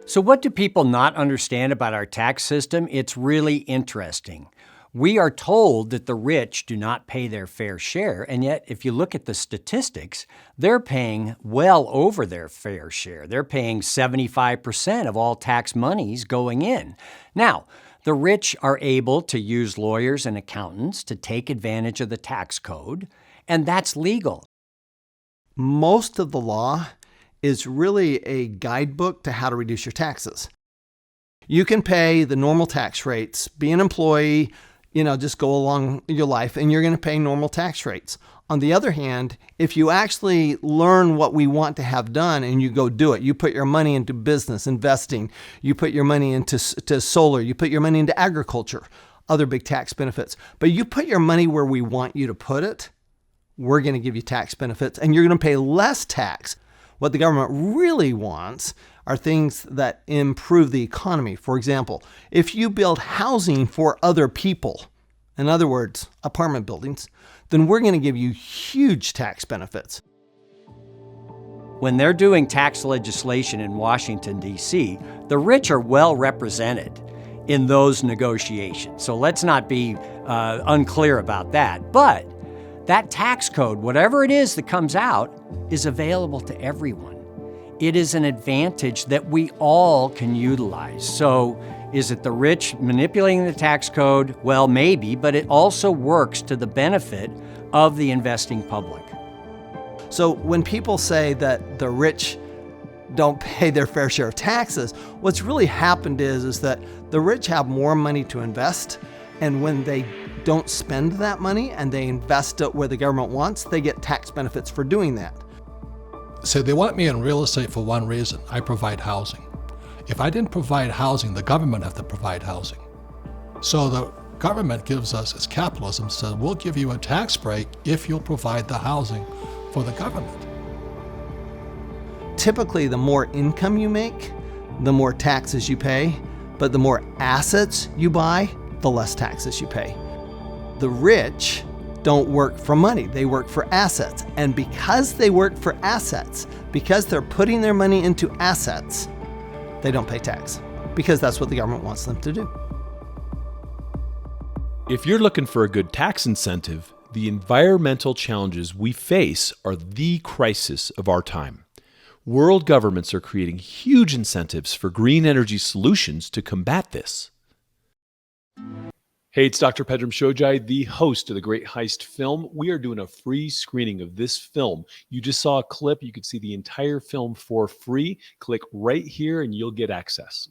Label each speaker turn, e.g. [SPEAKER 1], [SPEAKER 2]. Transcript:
[SPEAKER 1] So, what do people not understand about our tax system? It's really interesting. We are told that the rich do not pay their fair share, and yet, if you look at the statistics, they're paying well over their fair share. They're paying 75% of all tax monies going in. Now, the rich are able to use lawyers and accountants to take advantage of the tax code, and that's legal.
[SPEAKER 2] Most of the law is really a guidebook to how to reduce your taxes. You can pay the normal tax rates, be an employee, just go along your life and you're going to pay normal tax rates. On the other hand, if you actually learn what we want to have done and you go do it, you put your money into business, investing, you put your money into solar, you put your money into agriculture, other big tax benefits, but you put your money where we want you to put it, we're going to give you tax benefits and you're going to pay less tax. What the government really wants are things that improve the economy. For example, if you build housing for other people, in other words, apartment buildings, then we're going to give you huge tax benefits.
[SPEAKER 1] When they're doing tax legislation in Washington, D.C., the rich are well represented in those negotiations. So let's not be unclear about that. But that tax code, whatever it is that comes out, is available to everyone. It is an advantage that we all can utilize. So is it the rich manipulating the tax code? Well, maybe, but it also works to the benefit of the investing public.
[SPEAKER 2] So when people say that the rich don't pay their fair share of taxes, what's really happened is that the rich have more money to invest, and when they don't spend that money and they invest it where the government wants, they get tax benefits for doing that.
[SPEAKER 3] So they want me in real estate for one reason: I provide housing. If I didn't provide housing, the government have to provide housing. So the government gives us, as capitalism says, we'll give you a tax break if you'll provide the housing for the government.
[SPEAKER 2] Typically, the more income you make, the more taxes you pay, but the more assets you buy, the less taxes you pay. The rich don't work for money, they work for assets. And because they work for assets, because they're putting their money into assets, they don't pay tax, because that's what the government wants them to do.
[SPEAKER 4] If you're looking for a good tax incentive, the environmental challenges we face are the crisis of our time. World governments are creating huge incentives for green energy solutions to combat this. Hey, it's Dr. Pedram Shojai, the host of the Great Heist film. We are doing a free screening of this film. You just saw a clip. You could see the entire film for free. Click right here and you'll get access.